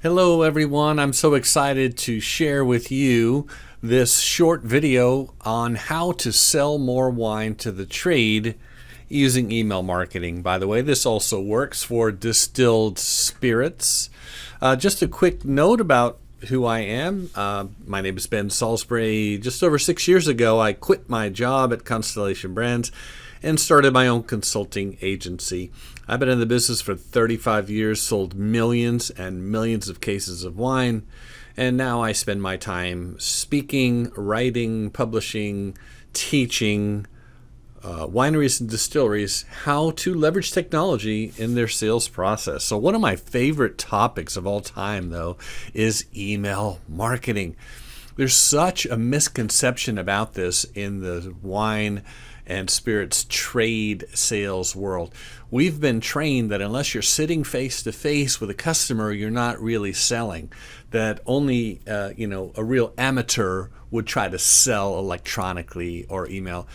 Hello everyone, I'm so excited to share with you this short video on how to sell more wine to the trade using email marketing. By the way, this also works for distilled spirits. Just a quick note about who I am. My name is Ben Salisbury. Just over 6 years ago, I quit my job at Constellation Brands and started my own consulting agency. I've been in the business for 35 years, sold millions and millions of cases of wine, and now I spend my time speaking, writing, publishing, teaching wineries and distilleries how to leverage technology in their sales process. So one of my favorite topics of all time, though, is email marketing. There's such a misconception about this in the wine and spirits trade sales world. We've been trained that unless you're sitting face to face with a customer, you're not really selling. That only a real amateur would try to sell electronically or email.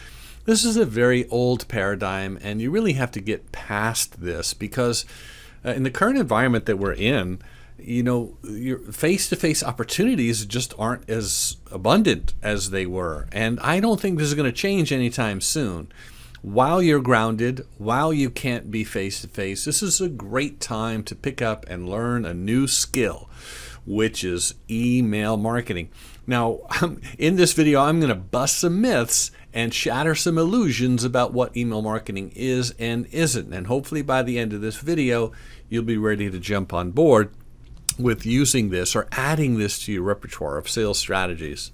This is a very old paradigm, and you really have to get past this because in the current environment that we're in, your face-to-face opportunities just aren't as abundant as they were. And I don't think this is going to change anytime soon. While you're grounded, while you can't be face-to-face, this is a great time to pick up and learn a new skill, which is email marketing. Now, in this video, I'm going to bust some myths and shatter some illusions about what email marketing is and isn't. And hopefully by the end of this video, you'll be ready to jump on board with using this or adding this to your repertoire of sales strategies.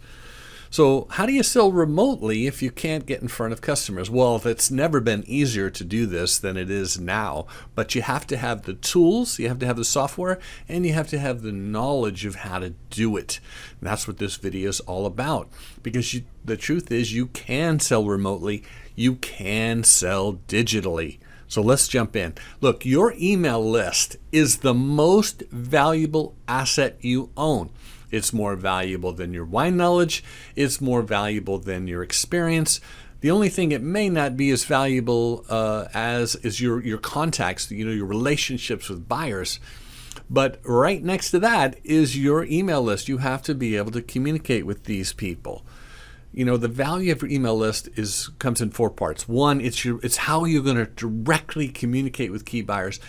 So how do you sell remotely if you can't get in front of customers? Well, it's never been easier to do this than it is now, but you have to have the tools, you have to have the software, and you have to have the knowledge of how to do it. And that's what this video is all about, because the truth is you can sell remotely, you can sell digitally. So let's jump in. Look, your email list is the most valuable asset you own. It's more valuable than your wine knowledge. It's more valuable than your experience. The only thing it may not be as valuable as is your contacts, your relationships with buyers. But right next to that is your email list. You have to be able to communicate with these people. The value of your email list comes in 4 parts. One, it's how you're going to directly communicate with key buyers.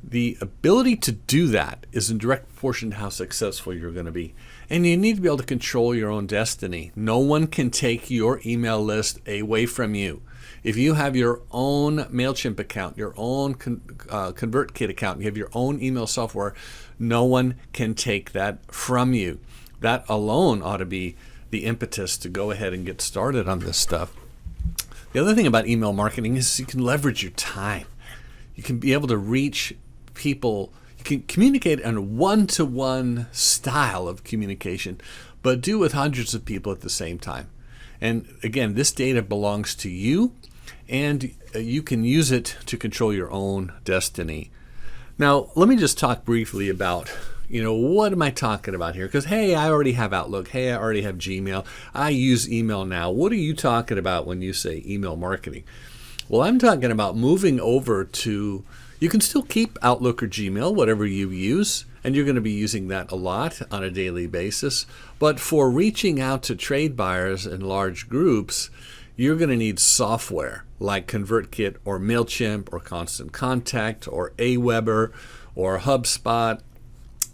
The ability to do that is in direct proportion to how successful you're going to be. And you need to be able to control your own destiny. No one can take your email list away from you. If you have your own MailChimp account, your own ConvertKit account, you have your own email software, no one can take that from you. That alone ought to be the impetus to go ahead and get started on this stuff. The other thing about email marketing is you can leverage your time. You can be able to reach people. You can communicate in a one-to-one style of communication, but do with hundreds of people at the same time. And again, this data belongs to you, and you can use it to control your own destiny. Now, let me just talk briefly about what am I talking about here? Because, hey, I already have Outlook. Hey, I already have Gmail. I use email now. What are you talking about when you say email marketing? Well, I'm talking about moving over to, you can still keep Outlook or Gmail, whatever you use, and you're going to be using that a lot on a daily basis. But for reaching out to trade buyers in large groups, you're going to need software like ConvertKit or MailChimp or Constant Contact or Aweber or HubSpot.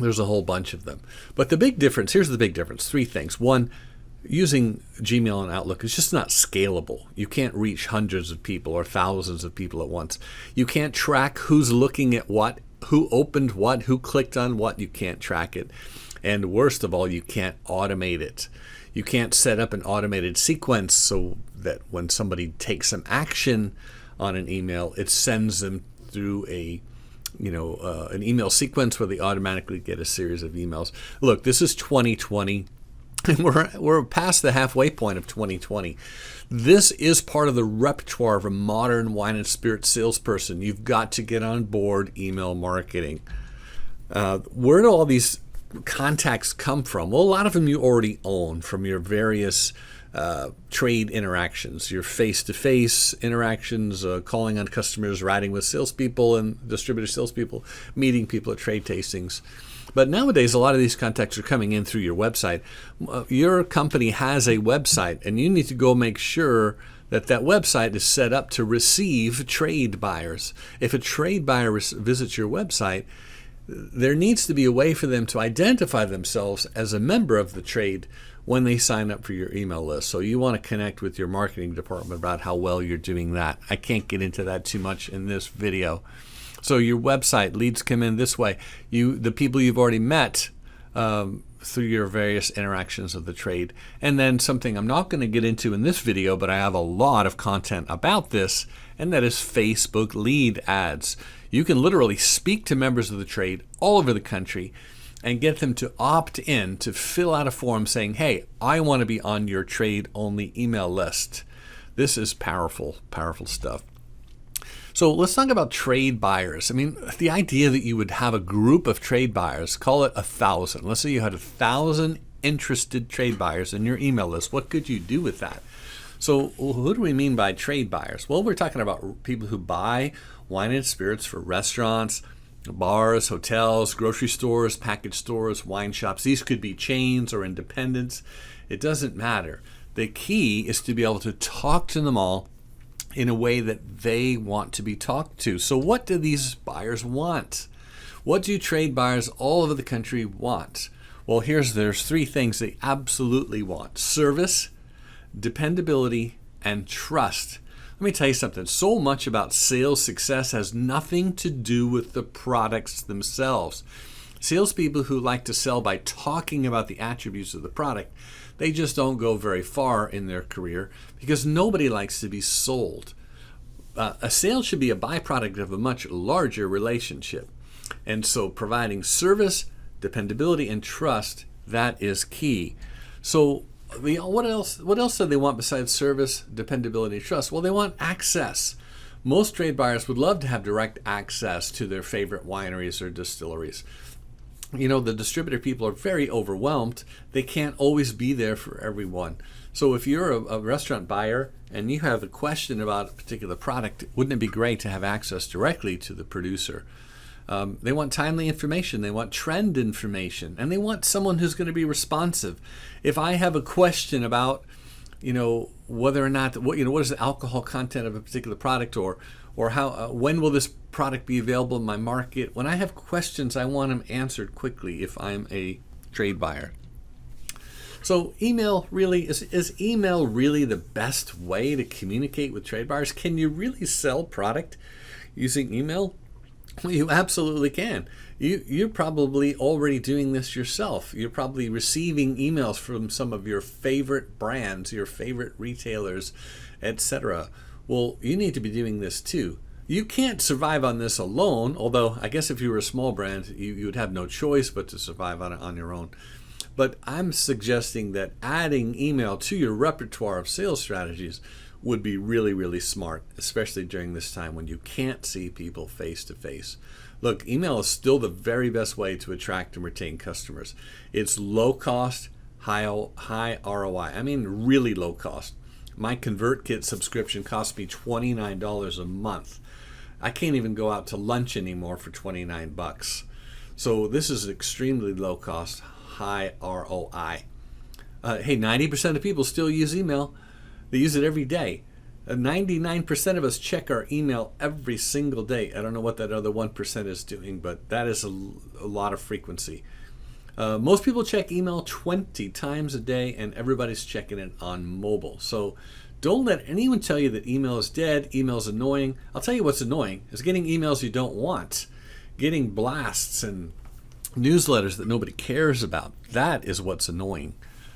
There's a whole bunch of them. But the big difference, here's the big difference, 3 things. One, using Gmail and Outlook is just not scalable. You can't reach hundreds of people or thousands of people at once. You can't track who's looking at what, who opened what, who clicked on what. You can't track it. And worst of all, you can't automate it. You can't set up an automated sequence so that when somebody takes some action on an email, it sends them through an email sequence where they automatically get a series of emails. Look, this is 2020, and we're past the halfway point of 2020. This is part of the repertoire of a modern wine and spirit salesperson. You've got to get on board email marketing. Where do all these contacts come from? Well, a lot of them you already own from your various trade interactions, your face-to-face interactions, calling on customers, riding with salespeople and distributor salespeople, meeting people at trade tastings. But nowadays, a lot of these contacts are coming in through your website. Your company has a website, and you need to go make sure that that website is set up to receive trade buyers. If a trade buyer visits your website, there needs to be a way for them to identify themselves as a member of the trade when they sign up for your email list. So you want to connect with your marketing department about how well you're doing that. I can't get into that too much in this video. So your website, leads come in this way. The people you've already met through your various interactions of the trade. And then something I'm not going to get into in this video, but I have a lot of content about this, and that is Facebook lead ads. You can literally speak to members of the trade all over the country and get them to opt in to fill out a form saying, hey, I want to be on your trade-only email list. This is powerful, powerful stuff. So let's talk about trade buyers. I mean, the idea that you would have a group of trade buyers, call it 1,000. Let's say you had 1,000 interested trade buyers in your email list. What could you do with that? So who do we mean by trade buyers? Well, we're talking about people who buy wine and spirits for restaurants, bars, hotels, grocery stores, package stores, wine shops. These could be chains or independents. It doesn't matter. The key is to be able to talk to them all in a way that they want to be talked to. So what do these buyers want? What do trade buyers all over the country want? Well, there's three things they absolutely want: service, dependability, and trust. Let me tell you something. So much about sales success has nothing to do with the products themselves. Salespeople who like to sell by talking about the attributes of the product, they just don't go very far in their career because nobody likes to be sold. A sale should be a byproduct of a much larger relationship. And so providing service, dependability, and trust, that is key. So what else do they want besides service, dependability, and trust? Well, they want access. Most trade buyers would love to have direct access to their favorite wineries or distilleries. You know, the distributor people are very overwhelmed. They can't always be there for everyone. So if you're a restaurant buyer and you have a question about a particular product, wouldn't it be great to have access directly to the producer? They want timely information. They want trend information. And they want someone who's going to be responsive. If I have a question about, whether or not, what is the alcohol content of a particular product, or how, when will this product be available in my market? When I have questions, I want them answered quickly if I'm a trade buyer. So email really, is email really the best way to communicate with trade buyers? Can you really sell product using email? Well, you absolutely can. You're probably already doing this yourself. You're probably receiving emails from some of your favorite brands, your favorite retailers, etc. Well, you need to be doing this too. You can't survive on this alone, although I guess if you were a small brand, you would have no choice but to survive on your own. But I'm suggesting that adding email to your repertoire of sales strategies would be really, really smart, especially during this time when you can't see people face to face. Look, email is still the very best way to attract and retain customers. It's low cost, high ROI. I mean, really low cost. My ConvertKit subscription costs me $29 a month. I can't even go out to lunch anymore for $29. So this is extremely low cost, high ROI. Hey, 90% of people still use email. They use it every day. 99% of us check our email every single day. I don't know what that other 1% is doing, but that is a lot of frequency. Most people check email 20 times a day, and everybody's checking it on mobile. So don't let anyone tell you that email is dead, email is annoying. I'll tell you what's annoying is getting emails you don't want, getting blasts and newsletters that nobody cares about. That is what's annoying.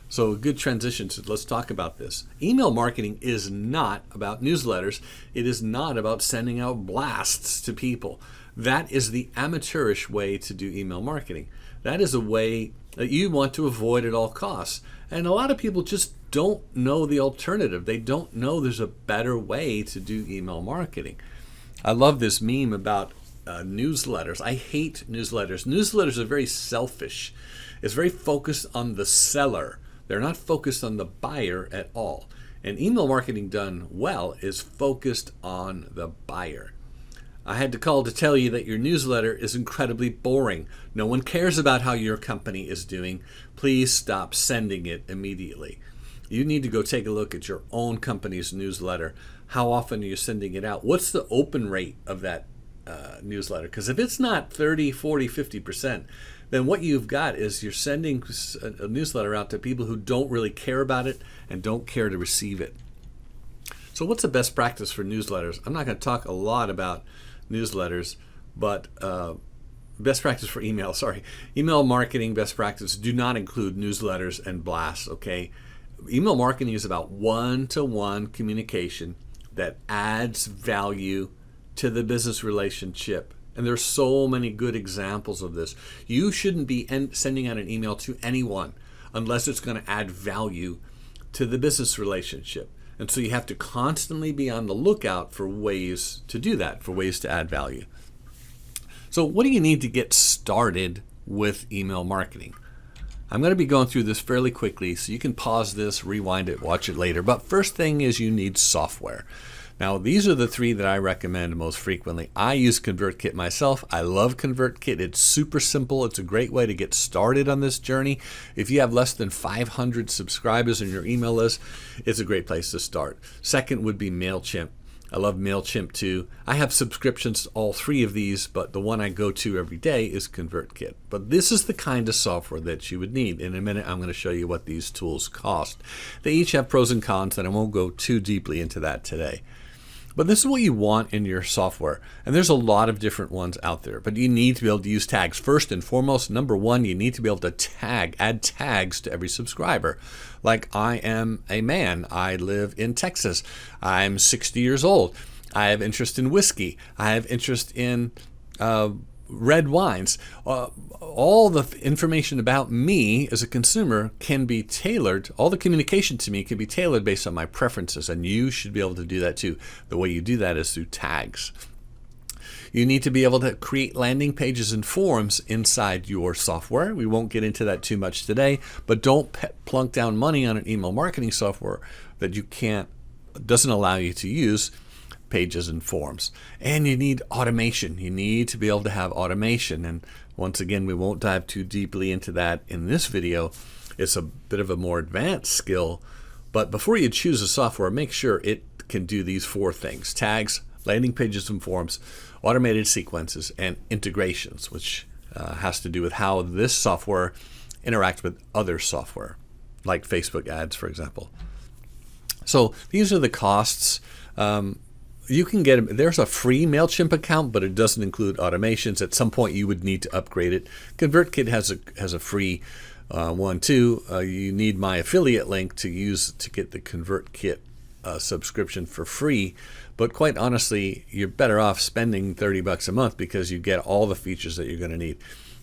So a good transition to let's talk about this. Email marketing is not about newsletters. It is not about sending out blasts to people. That is the amateurish way to do email marketing. That is a way that you want to avoid at all costs. And a lot of people just don't know the alternative. They don't know there's a better way to do email marketing. I love this meme about newsletters. I hate newsletters. Newsletters are very selfish. It's very focused on the seller. They're not focused on the buyer at all. And email marketing done well is focused on the buyer. I had to call to tell you that your newsletter is incredibly boring. No one cares about how your company is doing. Please stop sending it immediately. You need to go take a look at your own company's newsletter. How often are you sending it out? What's the open rate of that newsletter? Because if it's not 30, 40, 50%, then what you've got is you're sending a newsletter out to people who don't really care about it and don't care to receive it. So what's the best practice for newsletters? I'm not going to talk a lot about newsletters, but best practice for email, email marketing best practice do not include newsletters and blasts, okay? Email marketing is about one-to-one communication that adds value to the business relationship. And there's so many good examples of this. You shouldn't be sending out an email to anyone unless it's going to add value to the business relationship. And so you have to constantly be on the lookout for ways to do that, for ways to add value. So what do you need to get started with email marketing? I'm going to be going through this fairly quickly, so you can pause this, rewind it, watch it later. But first thing is you need software. Now, these are the three that I recommend most frequently. I use ConvertKit myself. I love ConvertKit. It's super simple. It's a great way to get started on this journey. If you have less than 500 subscribers in your email list, it's a great place to start. Second would be MailChimp. I love MailChimp too. I have subscriptions to all three of these, but the one I go to every day is ConvertKit. But this is the kind of software that you would need. In a minute, I'm going to show you what these tools cost. They each have pros and cons, and I won't go too deeply into that today. But this is what you want in your software. And there's a lot of different ones out there, but you need to be able to use tags. First and foremost, number one, you need to be able to add tags to every subscriber. Like, I am a man. I live in Texas. I'm 60 years old. I have interest in whiskey. I have interest in red wines. All the information about me as a consumer can be tailored. All the communication to me can be tailored based on my preferences, and you should be able to do that too. The way you do that is through tags. You need to be able to create landing pages and forms inside your software. We won't get into that too much today, but don't plunk down money on an email marketing software that doesn't allow you to use pages and forms. And you need automation. You need to be able to have automation. And once again, we won't dive too deeply into that in this video. It's a bit of a more advanced skill. But before you choose a software, make sure it can do these four things: tags, landing pages and forms, automated sequences, and integrations, which has to do with how this software interacts with other software, like Facebook ads, for example. So these are the costs. You can there's a free MailChimp account, but it doesn't include automations. At some point, you would need to upgrade it. ConvertKit has a free one too. You need my affiliate link to get the ConvertKit subscription for free. But quite honestly, you're better off spending $30 a month because you get all the features that you're going to need.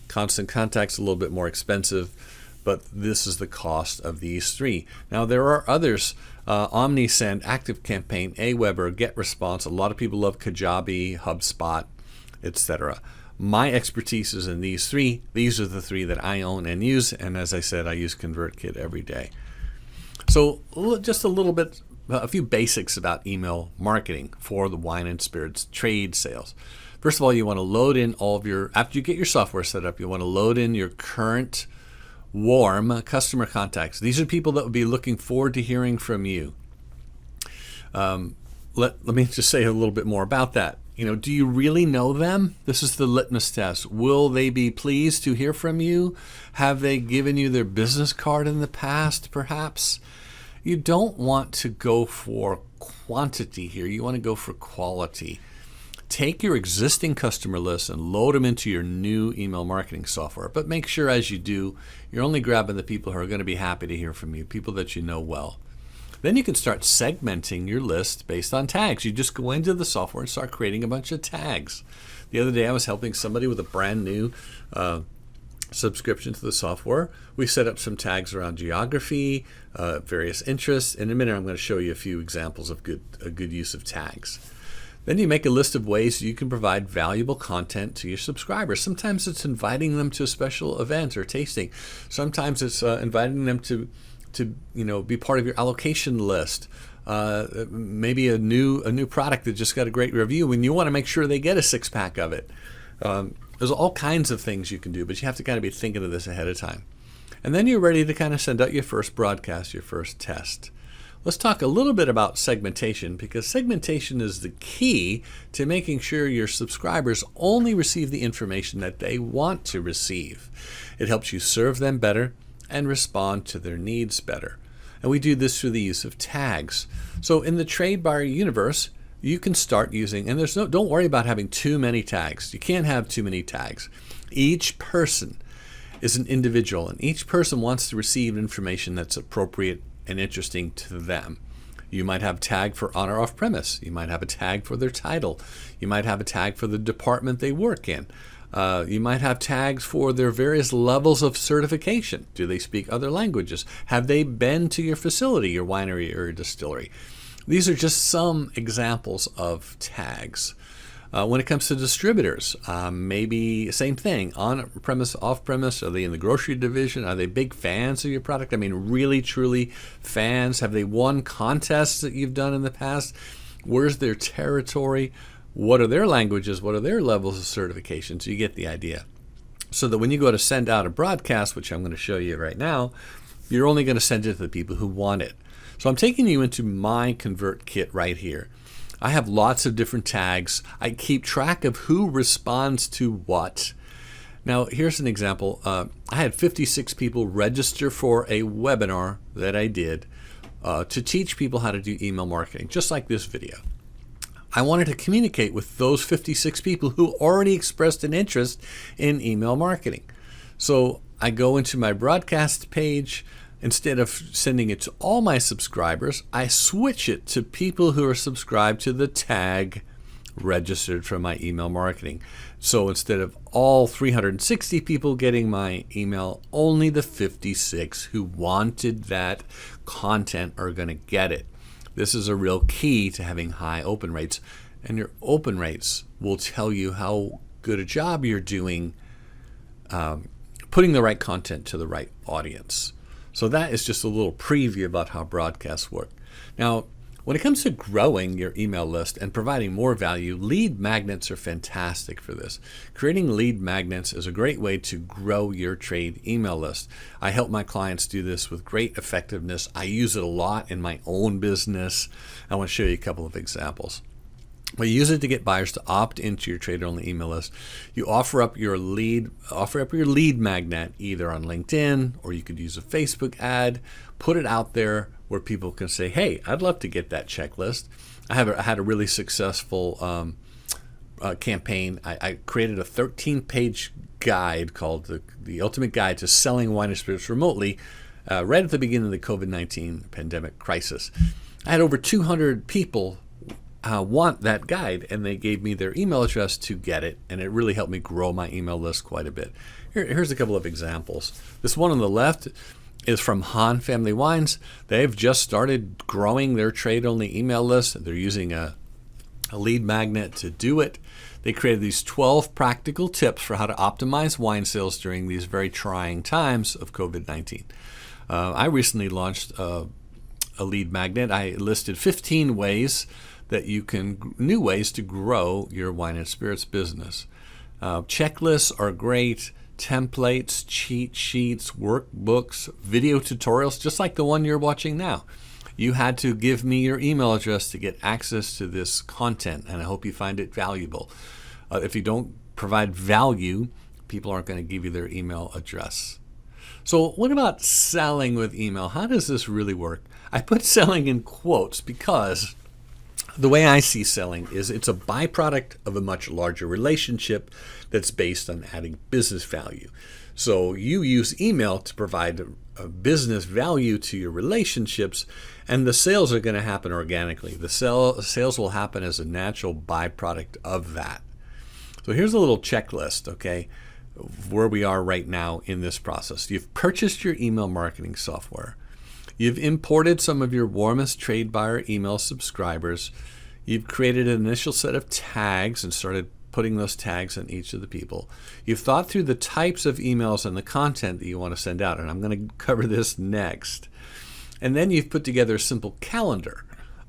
Constant Contact's a little bit more expensive, but this is the cost of these three. Now, there are others: OmniSend, ActiveCampaign, Aweber, GetResponse. A lot of people love Kajabi, HubSpot, etc. My expertise is in these three. These are the three that I own and use, and as I said, I use ConvertKit every day. So just a few basics about email marketing for the wine and spirits trade sales. First of all, you want to load in after you get your software set up, you want to load in your current warm customer contacts. These are people that would be looking forward to hearing from you. Let me just say a little bit more about that. Do you really know them? This is the litmus test. Will they be pleased to hear from you? Have they given you their business card in the past, perhaps? You don't want to go for quantity here. You want to go for quality. Take your existing customer list and load them into your new email marketing software. But make sure as you do, you're only grabbing the people who are going to be happy to hear from you, people that you know well. Then you can start segmenting your list based on tags. You just go into the software and start creating a bunch of tags. The other day I was helping somebody with a brand new subscription to the software. We set up some tags around geography, various interests. In a minute, I'm going to show you a few examples of a good use of tags. Then you make a list of ways you can provide valuable content to your subscribers. Sometimes it's inviting them to a special event or tasting. Sometimes it's inviting them to be part of your allocation list. maybe a new product that just got a great review, and you want to make sure they get a 6-pack of it. There's all kinds of things you can do, but you have to kind of be thinking of this ahead of time. And then you're ready to kind of send out your first broadcast, your first test. Let's talk a little bit about segmentation, because segmentation is the key to making sure your subscribers only receive the information that they want to receive. It helps you serve them better and respond to their needs better. And we do this through the use of tags. So in the Trade Buyer universe, you can start using, and don't worry about having too many tags. You can't have too many tags. Each person is an individual, and each person wants to receive information that's appropriate and interesting to them. You might have a tag for on or off premise. You might have a tag for their title. You might have a tag for the department they work in. You might have tags for their various levels of certification. Do they speak other languages? Have they been to your facility, your winery or your distillery? These are just some examples of tags. When it comes to distributors, maybe same thing, on-premise, off-premise. Are they in the grocery division? Are they big fans of your product? I mean, really, truly fans? Have they won contests that you've done in the past? Where's their territory? What are their languages? What are their levels of certification? So you get the idea. So that when you go to send out a broadcast, which I'm going to show you right now, you're only going to send it to the people who want it. So I'm taking you into my ConvertKit right here. I have lots of different tags. I keep track of who responds to what. Now, here's an example. I had 56 people register for a webinar that I did to teach people how to do email marketing, just like this video. I wanted to communicate with those 56 people who already expressed an interest in email marketing. So I go into my broadcast page. Instead of sending it to all my subscribers, I switch it to people who are subscribed to the tag registered for my email marketing. So instead of all 360 people getting my email, only the 56 who wanted that content are going to get it. This is a real key to having high open rates, and your open rates will tell you how good a job you're doing putting the right content to the right audience. So that is just a little preview about how broadcasts work. Now, when it comes to growing your email list and providing more value, lead magnets are fantastic for this. Creating lead magnets is a great way to grow your trade email list. I help my clients do this with great effectiveness. I use it a lot in my own business. I want to show you a couple of examples. Well, you use it to get buyers to opt into your trader-only email list. You offer up your lead magnet either on LinkedIn, or you could use a Facebook ad. Put it out there where people can say, "Hey, I'd love to get that checklist." I had a really successful campaign. I created a 13-page guide called the Ultimate Guide to Selling Wine and Spirits Remotely, right at the beginning of the COVID-19 pandemic crisis. I had over 200 people want that guide, and they gave me their email address to get it, and it really helped me grow my email list quite a bit. Here's a couple of examples. This one on the left is from Hahn Family Wines. They've just started growing their trade-only email list. They're using a lead magnet to do it. They created these 12 practical tips for how to optimize wine sales during these very trying times of COVID-19. I recently launched a lead magnet. I listed 15 ways that new ways to grow your wine and spirits business. Checklists are great. Templates, cheat sheets, workbooks, video tutorials, just like the one you're watching now. You had to give me your email address to get access to this content, and I hope you find it valuable. If you don't provide value, people aren't going to give you their email address. So what about selling with email? How does this really work? I put selling in quotes because the way I see selling is it's a byproduct of a much larger relationship that's based on adding business value. So you use email to provide a business value to your relationships, and the sales are going to happen organically. The sales will happen as a natural byproduct of that. So here's a little checklist, okay, where we are right now in this process. You've purchased your email marketing software. You've imported some of your warmest trade buyer email subscribers. You've created an initial set of tags and started putting those tags on each of the people. You've thought through the types of emails and the content that you want to send out, and I'm going to cover this next. And then you've put together a simple calendar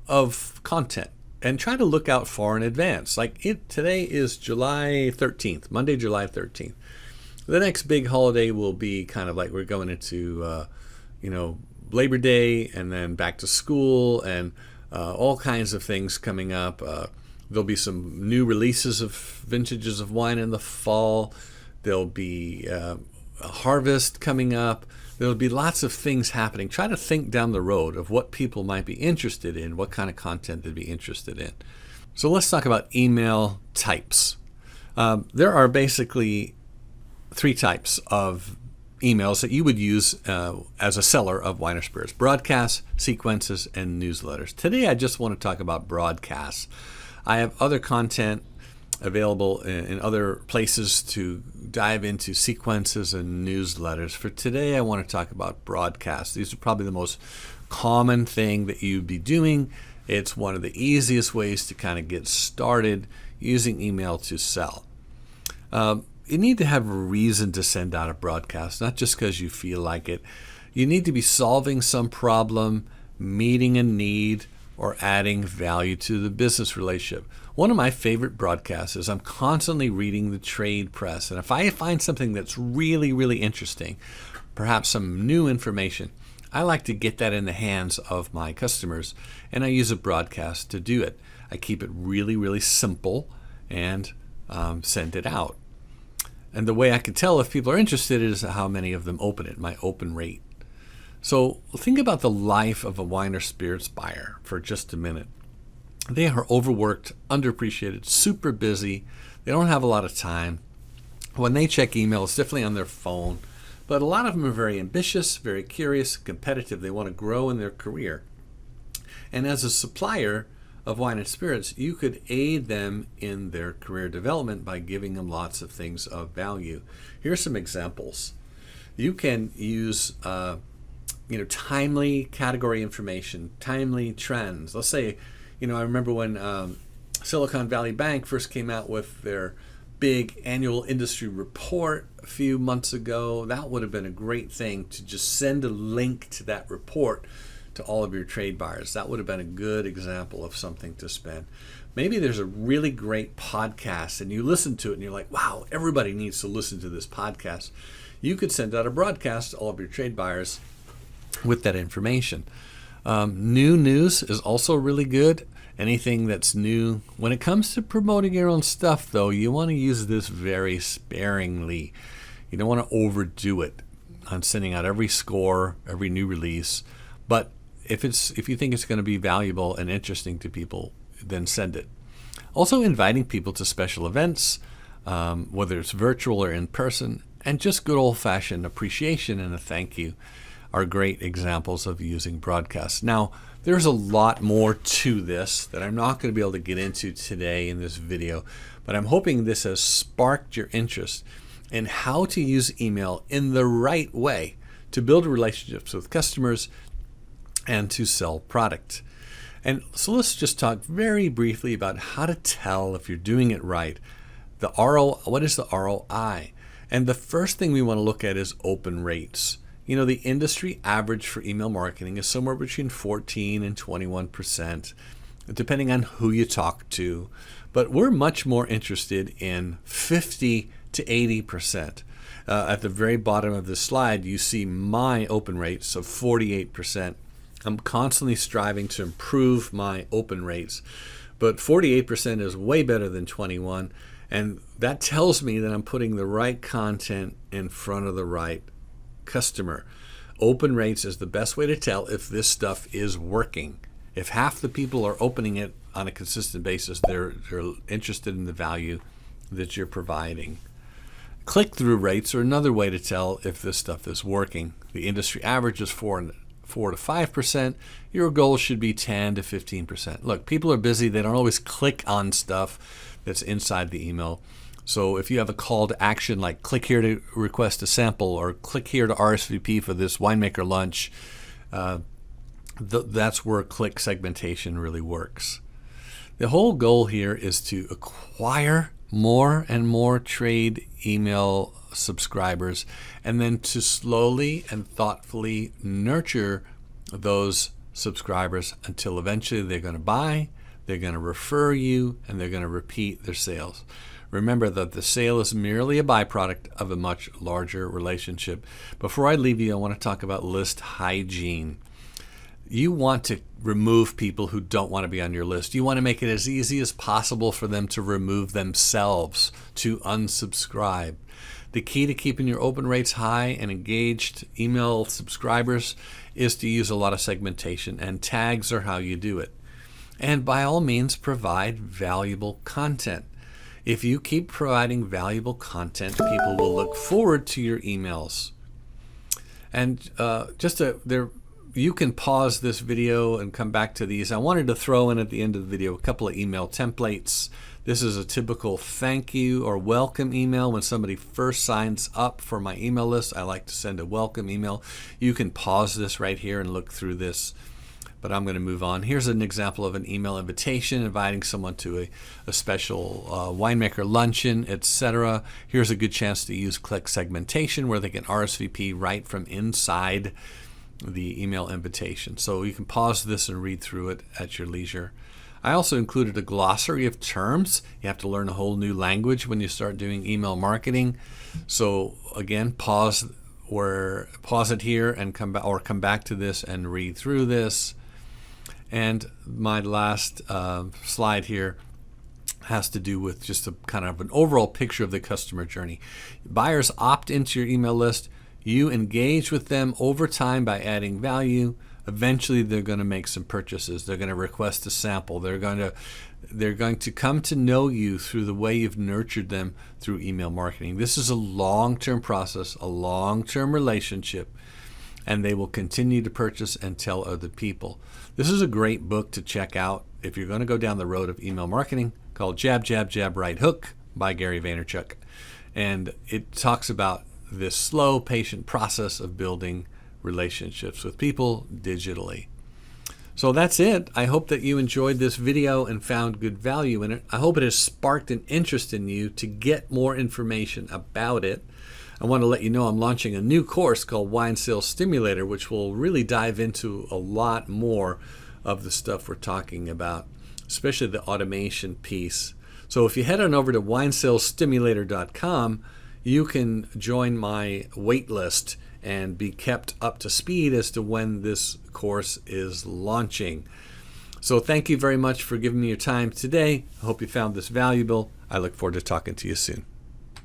of content and try to look out far in advance. Today is July 13th, Monday, July 13th. The next big holiday will be kind of like we're going into, Labor Day and then back to school and all kinds of things coming up. There'll be some new releases of vintages of wine in the fall. There'll be a harvest coming up. There'll be lots of things happening. Try to think down the road of what people might be interested in, what kind of content they'd be interested in. So let's talk about email types. There are basically 3 types of emails that you would use as a seller of wine or spirits: broadcasts, sequences, and newsletters. Today I just want to talk about broadcasts. I have other content available in other places to dive into sequences and newsletters. For today I want to talk about broadcasts. These are probably the most common thing that you'd be doing. It's one of the easiest ways to kind of get started using email to sell. You need to have a reason to send out a broadcast, not just because you feel like it. You need to be solving some problem, meeting a need, or adding value to the business relationship. One of my favorite broadcasts is I'm constantly reading the trade press, and if I find something that's really, really interesting, perhaps some new information, I like to get that in the hands of my customers, and I use a broadcast to do it. I keep it really, really simple and send it out. And the way I can tell if people are interested is how many of them open it, my open rate. So think about the life of a wine or spirits buyer for just a minute. They are overworked, underappreciated, super busy. They don't have a lot of time. When they check email, it's definitely on their phone. But a lot of them are very ambitious, very curious, competitive. They want to grow in their career. And as a supplier of wine and spirits, you could aid them in their career development by giving them lots of things of value. Here are some examples. You can use timely category information, timely trends. Let's say, I remember when Silicon Valley Bank first came out with their big annual industry report a few months ago. That would have been a great thing to just send a link to that report to all of your trade buyers. That would have been a good example of something to spend. Maybe there's a really great podcast and you listen to it and you're like, wow, everybody needs to listen to this podcast. You could send out a broadcast to all of your trade buyers with that information. New news is also really good. Anything that's new. When it comes to promoting your own stuff, though, you want to use this very sparingly. You don't want to overdo it on sending out every score, every new release. But if you think it's going to be valuable and interesting to people, then send it. Also inviting people to special events, whether it's virtual or in person, and just good old-fashioned appreciation and a thank you are great examples of using broadcasts. Now, there's a lot more to this that I'm not going to be able to get into today in this video, but I'm hoping this has sparked your interest in how to use email in the right way to build relationships with customers and to sell product. And so let's just talk very briefly about how to tell if you're doing it right. What is the ROI? And the first thing we want to look at is open rates. The industry average for email marketing is somewhere between 14 and 21%, depending on who you talk to. But we're much more interested in 50 to 80%. At the very bottom of the slide, you see my open rates of 48%. I'm constantly striving to improve my open rates, but 48% is way better than 21%. And that tells me that I'm putting the right content in front of the right customer. Open rates is the best way to tell if this stuff is working. If half the people are opening it on a consistent basis, they're interested in the value that you're providing. Click-through rates are another way to tell if this stuff is working. The industry average is 4 to 5%. Your goal should be 10 to 15%. Look, people are busy. They don't always click on stuff that's inside the email. So if you have a call to action like click here to request a sample or click here to RSVP for this winemaker lunch, that's where click segmentation really works. The whole goal here is to acquire more and more trade email subscribers and then to slowly and thoughtfully nurture those subscribers until eventually they're going to buy, they're going to refer you, and they're going to repeat their sales. Remember that the sale is merely a byproduct of a much larger relationship. Before I leave you, I want to talk about list hygiene. You want to remove people who don't want to be on your list. You want to make it as easy as possible for them to remove themselves, to unsubscribe. The key to keeping your open rates high and engaged email subscribers is to use a lot of segmentation, and tags are how you do it. And by all means, provide valuable content. If you keep providing valuable content, people will look forward to your emails. And you can pause this video and come back to these. I wanted to throw in at the end of the video a couple of email templates. This is a typical thank you or welcome email. When somebody first signs up for my email list, I like to send a welcome email. You can pause this right here and look through this, but I'm going to move on. Here's an example of an email invitation inviting someone to a special winemaker luncheon, etc. Here's a good chance to use click segmentation where they can RSVP right from inside the email invitation. So you can pause this and read through it at your leisure. I also included a glossary of terms. You have to learn a whole new language when you start doing email marketing. So again, pause it here and come back to this and read through this. And my last slide here has to do with just a kind of an overall picture of the customer journey. Buyers opt into your email list. You engage with them over time by adding value. Eventually, they're going to make some purchases. They're going to request a sample. They're going to come to know you through the way you've nurtured them through email marketing. This is a long-term process, a long-term relationship, and they will continue to purchase and tell other people. This is a great book to check out if you're going to go down the road of email marketing, called Jab, Jab, Jab, Right Hook by Gary Vaynerchuk. And it talks about this slow, patient process of building relationships with people digitally. So that's it. I hope that you enjoyed this video and found good value in it. I hope it has sparked an interest in you to get more information about it. I want to let you know I'm launching a new course called Wine Sales Stimulator, which will really dive into a lot more of the stuff we're talking about, especially the automation piece. So if you head on over to winesalesstimulator.com, you can join my wait list and be kept up to speed as to when this course is launching. So thank you very much for giving me your time today. I hope you found this valuable. I look forward to talking to you soon.